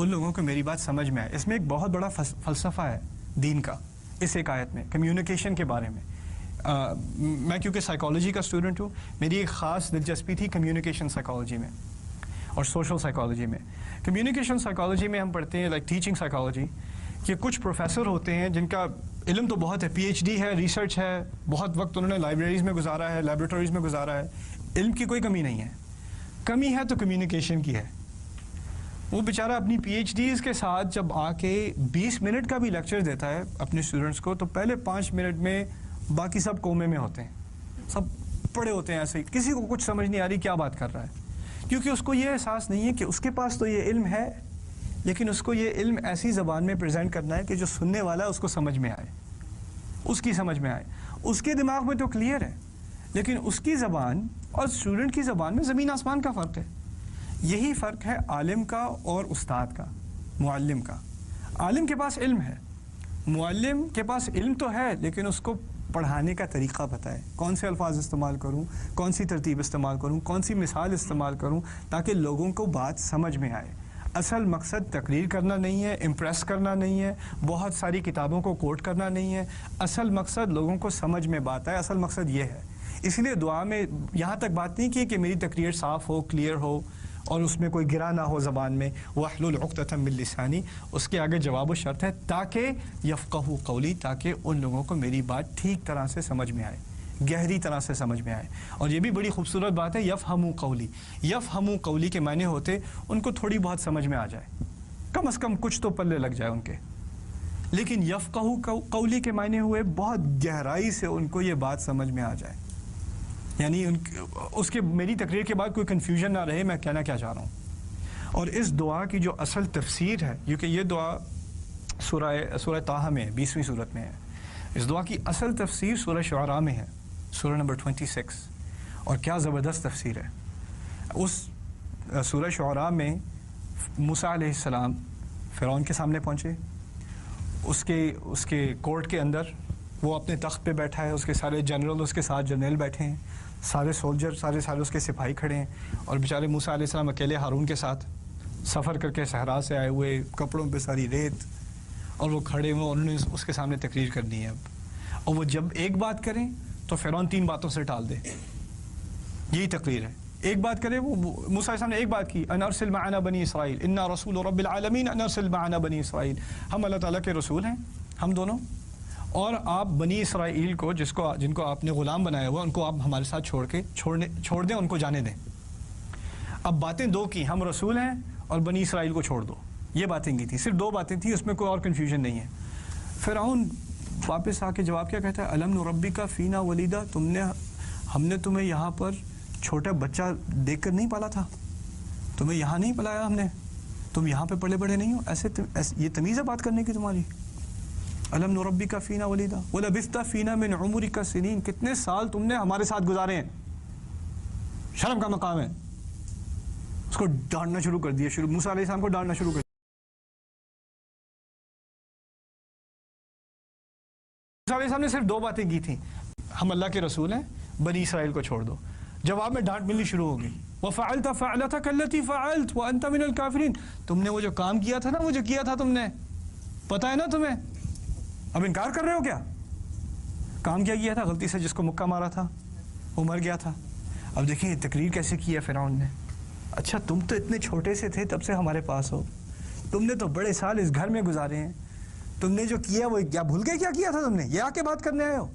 ان لوگوں کو میری بات سمجھ میں آئے. اس میں ایک بہت بڑا فلسفہ ہے دین کا اس ایک آیت میں, کمیونیکیشن کے بارے میں. میں کیونکہ سائیکالوجی کا اسٹوڈنٹ ہوں, میری ایک خاص دلچسپی تھی کمیونیکیشن سائیکالوجی میں اور سوشل سائیکالوجی میں. کمیونیکیشن سائیکالوجی میں ہم پڑھتے ہیں لائک ٹیچنگ سائیکالوجی کہ کچھ پروفیسر ہوتے ہیں جن کا علم تو بہت ہے, پی ایچ ڈی ہے, ریسرچ ہے, بہت وقت انہوں نے لائبریریز میں گزارا ہے, لیبارٹریز میں گزارا ہے, علم کی کوئی کمی نہیں ہے. کمی ہے تو کمیونیکیشن کی ہے. وہ بیچارہ اپنی پی ایچ ڈیز کے ساتھ جب آ کے 20 منٹ کا بھی لیکچر دیتا ہے اپنے اسٹوڈنٹس کو, تو پہلے 5 منٹ میں باقی سب کومے میں ہوتے ہیں, سب پڑے ہوتے ہیں ایسے ہی, کسی کو کچھ سمجھ نہیں آ رہی کیا بات کر رہا ہے, کیونکہ اس کو یہ احساس نہیں ہے کہ اس کے پاس تو یہ علم ہے, لیکن اس کو یہ علم ایسی زبان میں پریزنٹ کرنا ہے کہ جو سننے والا ہے اس کو سمجھ میں آئے, اس کی سمجھ میں آئے. اس کے دماغ میں تو کلیئر ہے, لیکن اس کی زبان اور اسٹوڈنٹ کی زبان میں زمین آسمان کا فرق ہے. یہی فرق ہے عالم کا اور استاد کا, معلم کا. عالم کے پاس علم ہے, معلم کے پاس علم تو ہے, لیکن اس کو پڑھانے کا طریقہ پتہ ہے, کون سے الفاظ استعمال کروں, کون سی ترتیب استعمال کروں, کون سی مثال استعمال کروں تاکہ لوگوں کو بات سمجھ میں آئے. اصل مقصد تقریر کرنا نہیں ہے, امپریس کرنا نہیں ہے, بہت ساری کتابوں کو کوٹ کرنا نہیں ہے. اصل مقصد لوگوں کو سمجھ میں بات آئے, اصل مقصد یہ ہے. اس لیے دعا میں یہاں تک بات نہیں کی کہ میری تقریر صاف ہو, کلیئر ہو اور اس میں کوئی گرا نہ ہو زبان میں. وَاحْلُلْ عُقْدَةً مِّن لِّسَانِی, اس کے آگے جواب و شرط ہے تاکہ یفقہوا قولی, تاکہ ان لوگوں کو میری بات ٹھیک طرح سے سمجھ میں آئے, گہری طرح سے سمجھ میں آئے. اور یہ بھی بڑی خوبصورت بات ہے, یفہموا قولی. یفہموا قولی کے معنی ہوتے ان کو تھوڑی بہت سمجھ میں آ جائے, کم از کم کچھ تو پلے لگ جائے ان کے. لیکن یفقہوا قولی کے معنی ہوئے بہت گہرائی سے ان کو یہ بات سمجھ میں آ جائے, یعنی اس کے میری تقریر کے بعد کوئی کنفیوژن نہ رہے میں کہنا کیا چاہ رہا ہوں. اور اس دعا کی جو اصل تفسیر ہے, کیونکہ یہ دعا سورہ طٰہٰ میں 20ویں صورت میں ہے, اس دعا کی اصل تفسیر سورہ شعراء میں ہے, سورہ نمبر 26. اور کیا زبردست تفسیر ہے. اس سورہ شعراء میں موسیٰ علیہ السلام فرعون کے سامنے پہنچے, اس کے کورٹ کے اندر وہ اپنے تخت پہ بیٹھا ہے, اس کے سارے جنرل اس کے ساتھ جرنیل بیٹھے ہیں, سارے سولجر سارے اس کے سپاہی کھڑے ہیں, اور بیچارے موسیٰ علیہ السلام اکیلے ہارون کے ساتھ سفر کر کے صحرا سے آئے ہوئے, کپڑوں پہ ساری ریت, اور وہ کھڑے ہوئے, انہوں نے اس کے سامنے تقریر کرنی ہے اب. اور وہ جب ایک بات کریں تو فرعون 3 باتوں سے ٹال دے, یہی تقریر ہے. ایک بات کرے, وہ موسیٰ علیہ السلام نے ایک بات کی, ان ارسل معنا بنی اسرائیل انا رسول رب العالمین ان ارسل معنا بنی اسرائیل, ہم اللہ تعالیٰ کے رسول ہیں, ہم دونوں, اور آپ بنی اسرائیل کو جن کو آپ نے غلام بنایا ہوا ان کو آپ ہمارے ساتھ چھوڑ دیں, ان کو جانے دیں. اب باتیں 2 کی, ہم رسول ہیں اور بنی اسرائیل کو چھوڑ دو, یہ باتیں کی تھی, صرف 2 باتیں تھیں, اس میں کوئی اور کنفیوژن نہیں ہے. فرعون واپس آ کے جواب کیا کہتا ہے, الم نربک فینا ولیدا, ہم نے تمہیں یہاں پر چھوٹا بچہ دیکھ کر نہیں پالا تھا, تمہیں یہاں نہیں پلایا ہم نے, تم یہاں پہ پڑے بڑے نہیں ہو, ایسے یہ تمیز ہے بات کرنے کی تمہاری. الم نربک فینا ولیدا ولبثت فینا من عمرک سنین, کتنے سال تم نے ہمارے ساتھ گزارے ہیں, شرم کا مقام ہے. اس کو ڈانٹنا شروع کر دیا, موسیٰ علیہ السلام کو ڈانٹنا شروع کر دیا. موسیٰ علیہ السلام نے صرف 2 باتیں کی تھیں, ہم اللہ کے رسول ہیں, بنی اسرائیل کو چھوڑ دو. جواب میں ڈانٹ ملنی شروع ہو گئی. وَفَعَلْتَ فَعْلَتَكَ الَّتِي فَعَلْتَ وَأَنْتَ مِنَ الْكَافِرِينَ, تم نے وہ جو کام کیا تھا نا, وہ جو کیا تھا تم نے, پتہ ہے نا تمہیں, اب انکار کر رہے ہو کیا؟ کام کیا کیا تھا, غلطی سے جس کو مکہ مارا تھا وہ مر گیا تھا. اب دیکھیں یہ تقریر کیسے کی ہے فرعون نے. اچھا تم تو اتنے چھوٹے سے تھے تب سے ہمارے پاس ہو, تم نے تو بڑے سال اس گھر میں گزارے ہیں, تم نے جو کیا وہ کیا بھول گئے, کیا کیا تھا تم نے, یہ آ کے بات کرنے آئے ہو.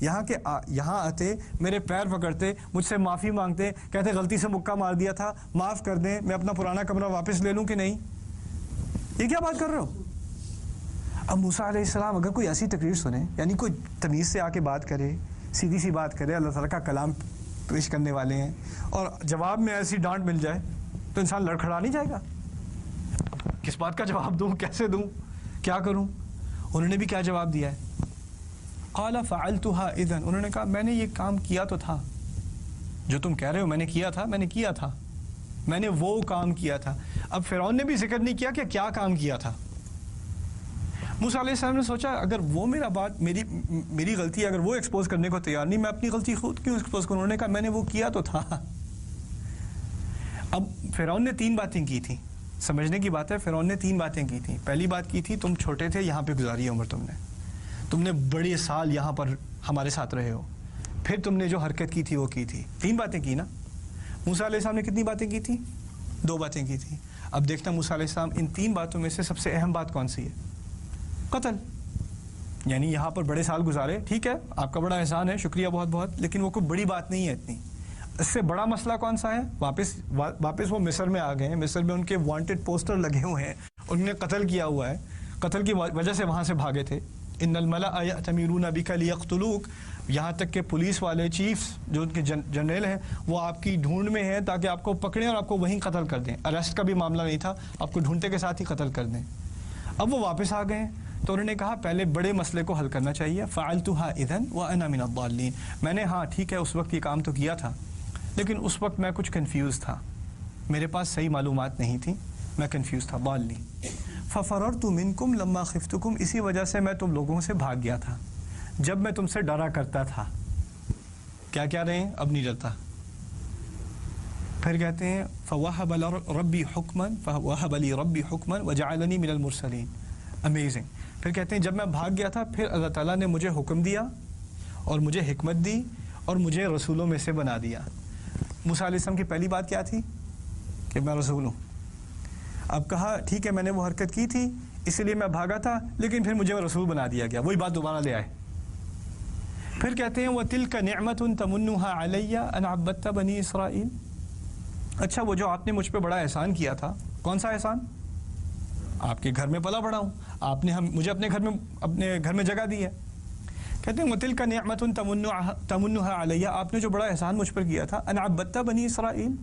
یہاں آتے, میرے پیر پکڑتے, مجھ سے معافی مانگتے, کہتے غلطی سے مکہ مار دیا تھا, معاف کر دیں, میں اپنا پرانا کمرہ واپس لے لوں کہ نہیں, یہ کیا بات کر رہے ہو. اب موسیٰ علیہ السلام اگر کوئی ایسی تقریر سنے, یعنی کوئی تمیز سے آ کے بات کرے, سیدھی سی بات کرے, اللہ تعالیٰ کا کلام پیش کرنے والے ہیں, اور جواب میں ایسی ڈانٹ مل جائے تو انسان لڑکھڑا نہیں جائے گا, کس بات کا جواب دوں, کیسے دوں, کیا کروں. انہوں نے بھی کیا جواب دیا ہے, قال فعلتها اذن, انہوں نے کہا میں نے یہ کام کیا تو تھا, جو تم کہہ رہے ہو میں نے کیا تھا, میں نے وہ کام کیا تھا. اب فرعون نے بھی ذکر نہیں کیا کہ کیا کام کیا تھا. موسیٰ علیہ السلام نے سوچا اگر وہ میری غلطی اگر وہ ایکسپوز کرنے کو تیار نہیں, میں اپنی غلطی خود کیوں ایکسپوز کروں. انہوں نے کہا میں نے وہ کیا تو تھا. اب فرعون نے 3 باتیں کی تھیں, سمجھنے کی بات ہے. فرعون نے 3 باتیں کی تھیں. پہلی بات کی تھی تم چھوٹے تھے, یہاں پہ گزاری عمر تم نے بڑے سال یہاں پر ہمارے ساتھ رہے ہو. پھر تم نے جو حرکت کی تھی وہ کی تھی. 3 باتیں کی نا. موسیٰ علیہ السلام نے کتنی باتیں کی تھیں؟ 2 باتیں کی تھیں. اب دیکھتا موسیٰ علیہ السلام ان 3 باتوں میں سے سب سے اہم بات کون سی ہے؟ قتل. یعنی یہاں پر بڑے سال گزارے, ٹھیک ہے آپ کا بڑا احسان ہے, شکریہ بہت بہت, لیکن وہ کوئی بڑی بات نہیں ہے اتنی. اس سے بڑا مسئلہ کون سا ہے؟ واپس وہ مصر میں آ گئے ہیں. مصر میں ان کے وانٹڈ پوسٹر لگے ہوئے ہیں, انہوں نے قتل کیا ہوا ہے, قتل کی وجہ سے وہاں سے بھاگے تھے. ان الملأ یأتمرون بک لیقتلوک, یہاں تک کہ پولیس والے چیفز جو ان کے جنرل ہیں وہ آپ کی ڈھونڈ میں ہیں تاکہ آپ کو پکڑیں اور آپ کو وہیں قتل کر دیں. اریسٹ کا بھی معاملہ نہیں تھا, آپ کو ڈھونڈتے کے ساتھ ہی قتل کر دیں. اب وہ واپس آ گئے ہیں تو انہوں نے کہا پہلے بڑے مسئلے کو حل کرنا چاہیے. فعلتها اذا وانا من الضالین, میں نے ہاں ٹھیک ہے اس وقت یہ کام تو کیا تھا, لیکن اس وقت میں کچھ کنفیوز تھا, میرے پاس صحیح معلومات نہیں تھی, میں کنفیوز تھا. ضالین. ففررت منکم لما خفتکم, اسی وجہ سے میں تم لوگوں سے بھاگ گیا تھا جب میں تم سے ڈرا کرتا تھا. کیا رہے ہیں؟ اب نہیں ڈرتا. پھر کہتے ہیں فوہب ربی حکما فوہب لی ربی حکما وجعلنی من المرسلین. امیزنگ. پھر کہتے ہیں جب میں بھاگ گیا تھا پھر اللہ تعالیٰ نے مجھے حکم دیا اور مجھے حکمت دی اور مجھے رسولوں میں سے بنا دیا. موسیٰ علیہ السلام کی پہلی بات کیا تھی؟ کہ میں رسول ہوں. اب کہا ٹھیک ہے میں نے وہ حرکت کی تھی اسی لیے میں بھاگا تھا, لیکن پھر مجھے رسول بنا دیا گیا. وہی بات دوبارہ لے آئے. پھر کہتے ہیں وَتِلْكَ نِعْمَةٌ تَمُنُّهَا عَلَيَّ أَنْ عَبَّدْتَ بَنِي إِسْرَائِيل. اچھا وہ جو آپ نے مجھ پہ بڑا احسان کیا تھا, کون سا احسان؟ آپ کے گھر میں پلا بڑا ہوں, آپ نے مجھے اپنے گھر میں جگہ دی ہے. کہتے ہیں وَتِلْكَ نِعْمَةٌ تَمُنُّهَا عَلَيَّ, آپ نے جو بڑا احسان مجھ پر کیا تھا, أَنْ عَبَّدْتَ بَنِي إِسْرَائِيل.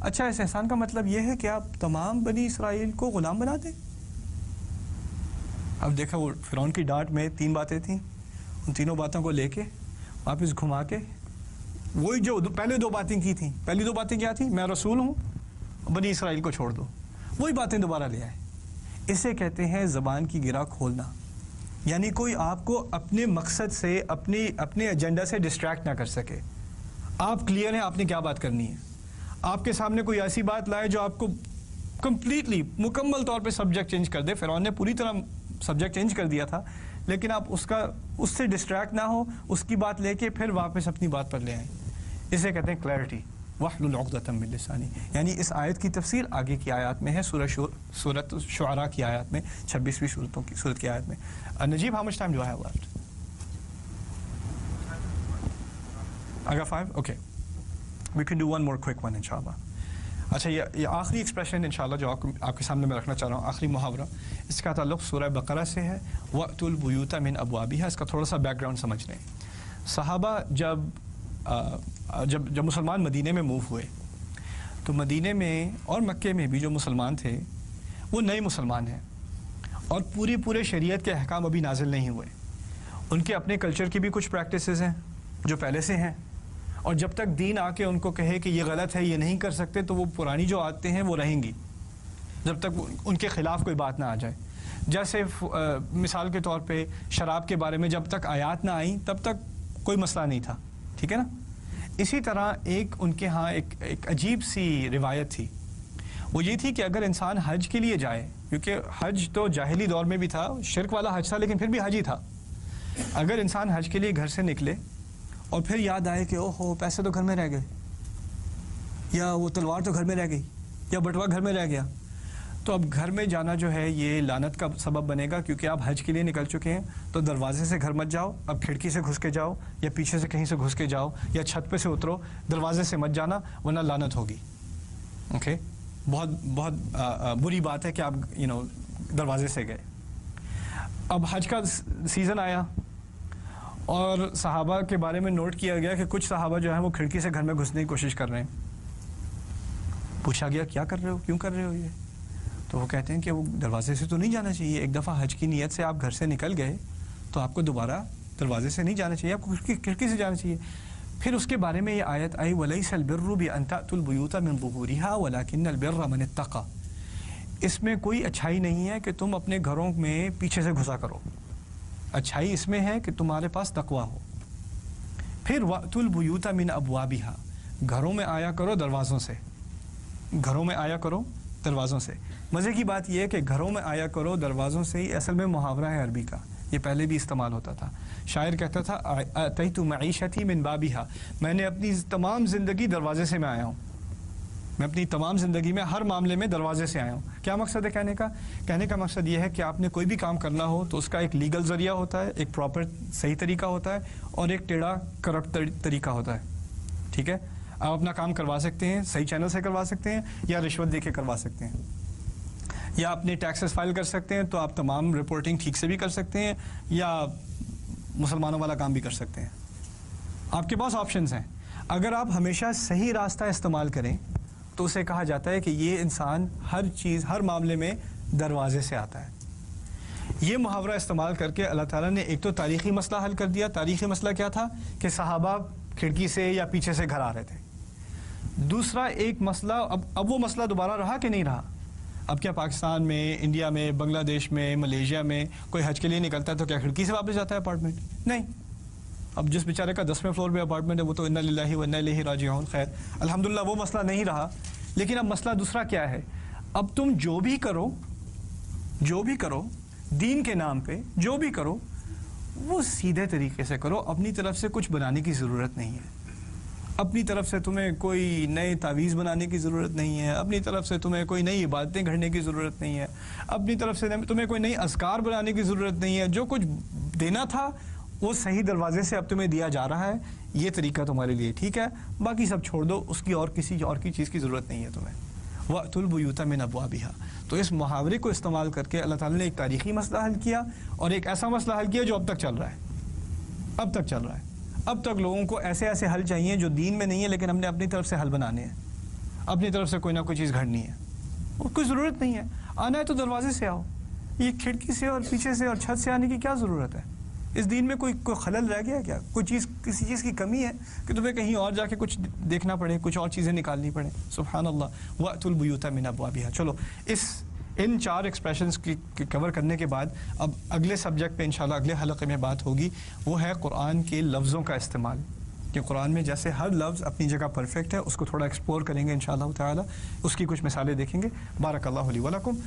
اچھا اس احسان کا مطلب یہ ہے کہ آپ تمام بنی اسرائیل کو غلام بنا دیں. اب دیکھا وہ فرعون کی ڈانٹ میں 3 باتیں تھیں, ان تینوں باتوں کو لے کے واپس گھما کے وہی جو پہلے 2 باتیں کی تھیں, پہلی 2 باتیں کیا تھیں؟ میں رسول ہوں, بنی اسرائیل کو چھوڑ دو. وہی باتیں دوبارہ لے آئے. اسے کہتے ہیں زبان کی گرہ کھولنا. یعنی کوئی آپ کو اپنے مقصد سے اپنے ایجنڈا سے ڈسٹریکٹ نہ کر سکے. آپ کلیئر ہیں آپ نے کیا بات کرنی ہے. آپ کے سامنے کوئی ایسی بات لائے جو آپ کو کمپلیٹلی مکمل طور پہ سبجیکٹ چینج کر دے. فرعون نے پوری طرح سبجیکٹ چینج کر دیا تھا, لیکن آپ اس سے ڈسٹریکٹ نہ ہو, اس کی بات لے کے پھر واپس اپنی بات پر لے آئیں. اسے کہتے ہیں کلیئرٹی. واحلل عقدۃ من لسانی. یعنی اس آیت کی تفسیر آگے کی آیات میں ہے, سورۃ شعراء کی آیات میں, 26ویں سورت کی آیت میں. نجیب how much time do I have left? I got 5? Okay. We can do one more quick one inshallah. اچھا یہ آخری ایکسپریشن انشاءاللہ جو آپ کے سامنے میں رکھنا چاہ رہا ہوں, آخری محاورہ, اس کا تعلق سورہ بقرہ سے ہے. وَأْتُوا الْبُيُوتَ مِنْ أَبْوَابِهَا. اس کا تھوڑا سا بیک گراؤنڈ سمجھ لیں. صحابہ جب مسلمان مدینے میں موو ہوئے تو مدینے میں اور مکے میں بھی جو مسلمان تھے وہ نئے مسلمان ہیں اور پورے شریعت کے احکام ابھی نازل نہیں ہوئے. ان کے اپنے کلچر کی بھی کچھ پریکٹسز ہیں جو پہلے سے ہیں, اور جب تک دین آ کے ان کو کہے کہ یہ غلط ہے, یہ نہیں کر سکتے, تو وہ پرانی جو عادتیں ہیں وہ رہیں گی جب تک ان کے خلاف کوئی بات نہ آ جائے. جیسے مثال کے طور پہ شراب کے بارے میں جب تک آیات نہ آئیں تب تک کوئی مسئلہ نہیں تھا, ٹھیک ہے نا. اسی طرح ان کے ہاں ایک عجیب سی روایت تھی. وہ یہ تھی کہ اگر انسان حج کے لیے جائے, کیونکہ حج تو جاہلی دور میں بھی تھا, شرک والا حج تھا لیکن پھر بھی حج ہی تھا. اگر انسان حج کے لیے گھر سے نکلے اور پھر یاد آئے کہ اوہو پیسے تو گھر میں رہ گئے, یا وہ تلوار تو گھر میں رہ گئی, یا بٹوا گھر میں رہ گیا, تو اب گھر میں جانا جو ہے یہ لعنت کا سبب بنے گا, کیونکہ آپ حج کے لیے نکل چکے ہیں. تو دروازے سے گھر مت جاؤ, اب کھڑکی سے گھس کے جاؤ, یا پیچھے سے کہیں سے گھس کے جاؤ, یا چھت پہ سے اترو, دروازے سے مت جانا ورنہ لعنت ہوگی. اوکے, بہت بری بات ہے کہ آپ دروازے سے گئے. اب حج کا سیزن آیا اور صحابہ کے بارے میں نوٹ کیا گیا کہ کچھ صحابہ جو ہیں وہ کھڑکی سے گھر میں گھسنے کی کوشش کر رہے ہیں. پوچھا گیا کیا کر رہے ہو, کیوں کر رہے ہو یہ؟ تو وہ کہتے ہیں کہ وہ دروازے سے تو نہیں جانا چاہیے, ایک دفعہ حج کی نیت سے آپ گھر سے نکل گئے تو آپ کو دوبارہ دروازے سے نہیں جانا چاہیے, آپ کو کھڑکی سے جانا چاہیے. پھر اس کے بارے میں یہ آیت آئی وَلَيْسَ الْبِرُّ بِأَن تَأْتُوا الْبُيُوتَ مِن ظُهُورِهَا وَلَكِنَّ الْبِرَّ مَنِ اتَّقَى. اس میں کوئی اچھائی نہیں ہے کہ تم اپنے گھروں میں پیچھے سے گھسا کرو, اچھائی اس میں ہے کہ تمہارے پاس تقویٰ ہو. پھر وَأْتُوا الْبُيُوتَ مِنْ أَبْوَابِهَا, گھروں میں آیا کرو دروازوں سے, گھروں میں آیا کرو دروازوں سے. مزے کی بات یہ ہے کہ گھروں میں آیا کرو دروازوں سے ہی اصل میں محاورہ ہے عربی کا, یہ پہلے بھی استعمال ہوتا تھا. شاعر کہتا تھا اتیت معیشتی من بابھا, میں نے اپنی تمام زندگی دروازے سے میں آیا ہوں, میں اپنی تمام زندگی میں ہر معاملے میں دروازے سے آیا ہوں. کیا مقصد ہے کہنے کا؟ کہنے کا مقصد یہ ہے کہ آپ نے کوئی بھی کام کرنا ہو تو اس کا ایک لیگل ذریعہ ہوتا ہے, ایک پراپر صحیح طریقہ ہوتا ہے, اور ایک ٹیڑھا کرپٹ طریقہ ہوتا ہے. ٹھیک ہے, آپ اپنا کام کروا سکتے ہیں, صحیح چینل سے کروا سکتے ہیں, یا رشوت دے کے کروا سکتے ہیں, یا اپنے ٹیکسز فائل کر سکتے ہیں تو آپ تمام رپورٹنگ ٹھیک سے بھی کر سکتے ہیں, یا مسلمانوں والا کام بھی کر سکتے ہیں. آپ کے پاس آپشنز ہیں. اگر آپ ہمیشہ صحیح راستہ استعمال کریں تو اسے کہا جاتا ہے کہ یہ انسان ہر چیز, ہر معاملے میں دروازے سے آتا ہے. یہ محاورہ استعمال کر کے اللہ تعالیٰ نے ایک تو تاریخی مسئلہ حل کر دیا. تاریخی مسئلہ کیا تھا کہ صحابہ کھڑکی سے یا پیچھے سے گھر آ رہے تھے. دوسرا ایک مسئلہ, اب وہ مسئلہ دوبارہ رہا کہ نہیں رہا. اب کیا پاکستان میں, انڈیا میں, بنگلہ دیش میں, ملیشیا میں کوئی حج کے لیے نکلتا ہے تو کیا کھڑکی سے واپس جاتا ہے اپارٹمنٹ؟ نہیں. اب جس بیچارے کا 10ویں فلور پہ اپارٹمنٹ ہے وہ تو انا للہ و انا الیہ راجعون. خیر الحمدللہ وہ مسئلہ نہیں رہا. لیکن اب مسئلہ دوسرا کیا ہے؟ اب تم جو بھی کرو دین کے نام پہ, جو بھی کرو وہ سیدھے طریقے سے کرو. اپنی طرف سے کچھ بنانے کی ضرورت نہیں ہے. اپنی طرف سے تمہیں کوئی نئے تعویذ بنانے کی ضرورت نہیں ہے. اپنی طرف سے تمہیں کوئی نئی عبادتیں گھڑنے کی ضرورت نہیں ہے. اپنی طرف سے تمہیں کوئی نئی اذکار بنانے کی ضرورت نہیں ہے. جو کچھ دینا تھا وہ صحیح دروازے سے اب تمہیں دیا جا رہا ہے. یہ طریقہ تمہارے لیے ٹھیک ہے, باقی سب چھوڑ دو, اس کی اور کسی اور کی چیز کی ضرورت نہیں ہے تمہیں. وَأْتُوا الْبُيُوتَ مِنْ أَبْوَابِهَا. تو اس محاورے کو استعمال کر کے اللہ تعالیٰ نے ایک تاریخی مسئلہ حل کیا, اور ایک ایسا مسئلہ حل کیا جو اب تک چل رہا ہے. اب تک لوگوں کو ایسے حل چاہیے جو دین میں نہیں ہے, لیکن ہم نے اپنی طرف سے حل بنانے ہیں, اپنی طرف سے کوئی نہ کوئی چیز گھڑنی ہے. اور کوئی ضرورت نہیں ہے, آنا ہے تو دروازے سے آؤ. یہ کھڑکی سے اور پیچھے سے اور چھت سے آنے کی کیا ضرورت ہے؟ اس دین میں کوئی خلل رہ گیا کیا؟ کوئی چیز, کسی چیز کی کمی ہے کہ تمہیں کہیں اور جا کے کچھ دیکھنا پڑے, کچھ اور چیزیں نکالنی پڑیں؟ سبحان اللہ. وَأْتُوا الْبُيُوتَ مِنْ أَبْوَابِهَا. چلو ان 4 ایکسپریشنز کی کور کرنے کے بعد اب اگلے سبجیکٹ پہ انشاءاللہ اگلے حلقے میں بات ہوگی. وہ ہے قرآن کے لفظوں کا استعمال, کہ قرآن میں جیسے ہر لفظ اپنی جگہ پرفیکٹ ہے, اس کو تھوڑا ایکسپلور کریں گے انشاءاللہ تعالی, اس کی کچھ مثالیں دیکھیں گے. بارک اللہ لی ولکم.